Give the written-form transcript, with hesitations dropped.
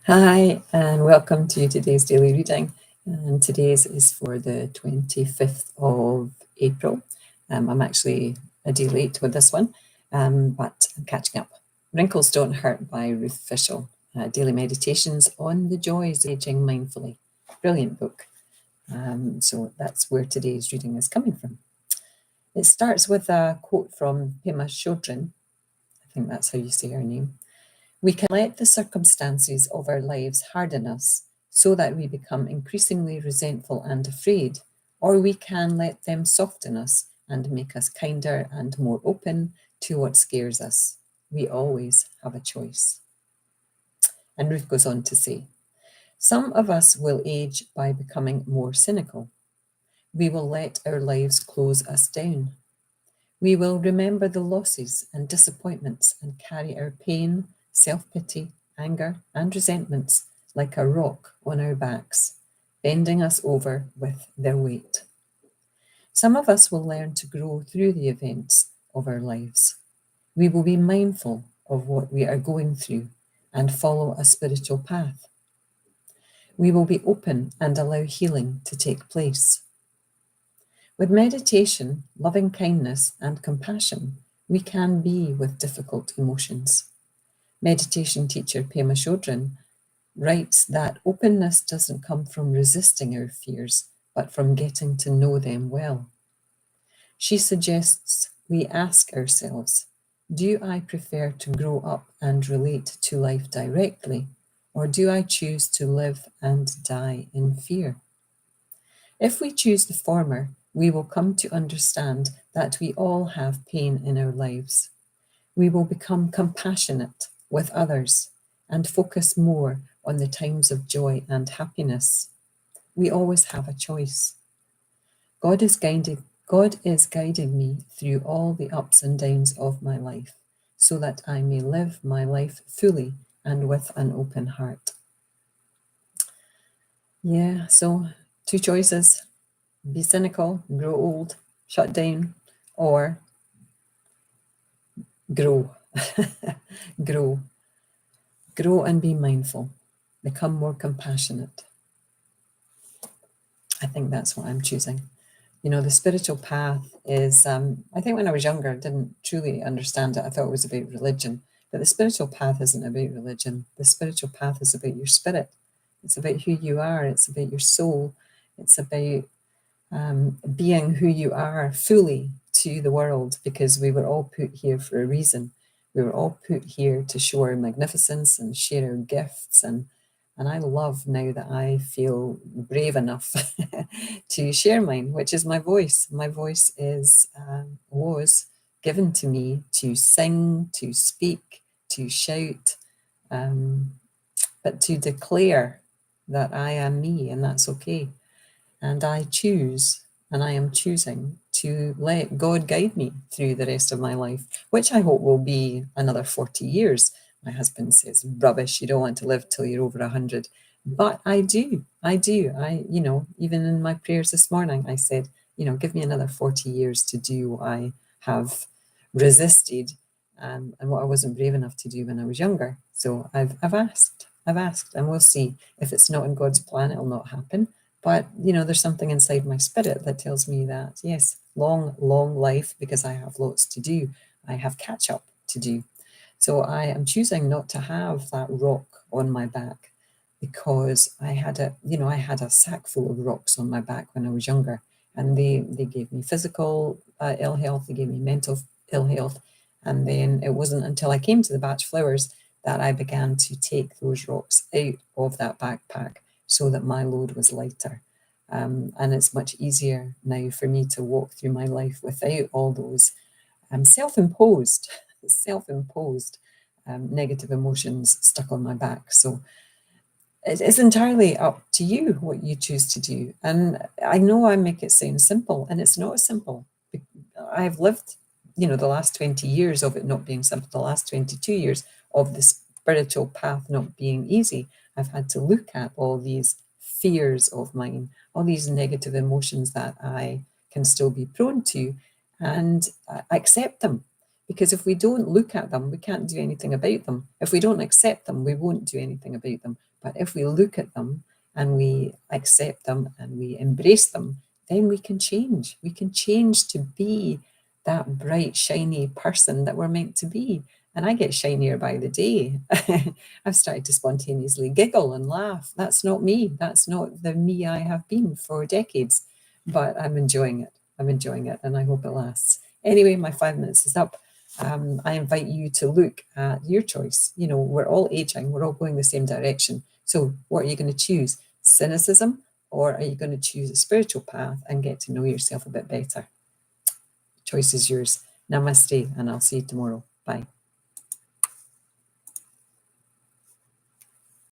Hi, and welcome to today's daily reading. And today's is for the 25th of April. I'm actually a day late with this one, but I'm catching up. Wrinkles Don't Hurt by Ruth Fishels. Daily Meditations on the Joys of Aging Mindfully. Brilliant book. So that's where today's reading is coming from. It starts with a quote from Pema Chodron. I think that's how you say her name. We can let the circumstances of our lives harden us so that we become increasingly resentful and afraid, or we can let them soften us and make us kinder and more open to what scares us. We always have a choice. And Ruth goes on to say, some of us will age by becoming more cynical. We will let our lives close us down. We will remember the losses and disappointments and carry our pain, self-pity, anger, and resentments like a rock on our backs, bending us over with their weight. Some of us will learn to grow through the events of our lives. We will be mindful of what we are going through and follow a spiritual path. We will be open and allow healing to take place. With meditation, loving kindness, and compassion, we can be with difficult emotions. Meditation teacher Pema Chodron writes that openness doesn't come from resisting our fears, but from getting to know them well. She suggests we ask ourselves, do I prefer to grow up and relate to life directly, or do I choose to live and die in fear? If we choose the former, we will come to understand that we all have pain in our lives. We will become compassionate with others and focus more on the times of joy and happiness. We always have a choice. God is guiding me through all the ups and downs of my life so that I may live my life fully and with an open heart. Yeah, so 2 choices. Be cynical, grow old, shut down, or grow. Grow and be mindful. Become more compassionate. I think that's what I'm choosing. You know, the spiritual path is, I think when I was younger, I didn't truly understand it. I thought it was about religion. But the spiritual path isn't about religion. The spiritual path is about your spirit. It's about who you are. It's about your soul. It's about being who you are fully to the world, because we were all put here for a reason. We were all put here to show our magnificence and share our gifts. And I love now that I feel brave enough to share mine, which is my voice. My voice was given to me to sing, to speak, to shout, but to declare that I am me, and that's okay. And I am choosing to let God guide me through the rest of my life, which I hope will be another 40 years. My husband says, rubbish, you don't want to live till you're over 100. But I do. Even in my prayers this morning, I said, give me another 40 years to do what I have resisted and what I wasn't brave enough to do when I was younger. So I've asked, and we'll see. If it's not in God's plan, it'll not happen. But, there's something inside my spirit that tells me that, yes, long, long life, because I have lots to do. I have catch up to do. So I am choosing not to have that rock on my back, because I had a sack full of rocks on my back when I was younger. And they gave me physical ill health, they gave me mental ill health. And then it wasn't until I came to the Batch Flowers that I began to take those rocks out of that backpack, so that my load was lighter. And it's much easier now for me to walk through my life without all those self-imposed negative emotions stuck on my back. So it's entirely up to you what you choose to do. And I know I make it sound simple, and it's not simple. I've lived, the last 20 years of it not being simple, the last 22 years of the spiritual path not being easy. I've had to look at all these fears of mine, all these negative emotions that I can still be prone to, and accept them. Because if we don't look at them, we can't do anything about them. If we don't accept them, we won't do anything about them. But if we look at them and we accept them and we embrace them, then we can change. We can change to be that bright, shiny person that we're meant to be. And I get shinier by the day. I've started to spontaneously giggle and laugh. That's not me. That's not the me I have been for decades. But I'm enjoying it. I'm enjoying it, and I hope it lasts. Anyway, my 5 minutes is up. I invite you to look at your choice. You know, we're all aging. We're all going the same direction. So what are you going to choose? Cynicism, or are you going to choose a spiritual path and get to know yourself a bit better? Choice is yours. Namaste, and I'll see you tomorrow. Bye.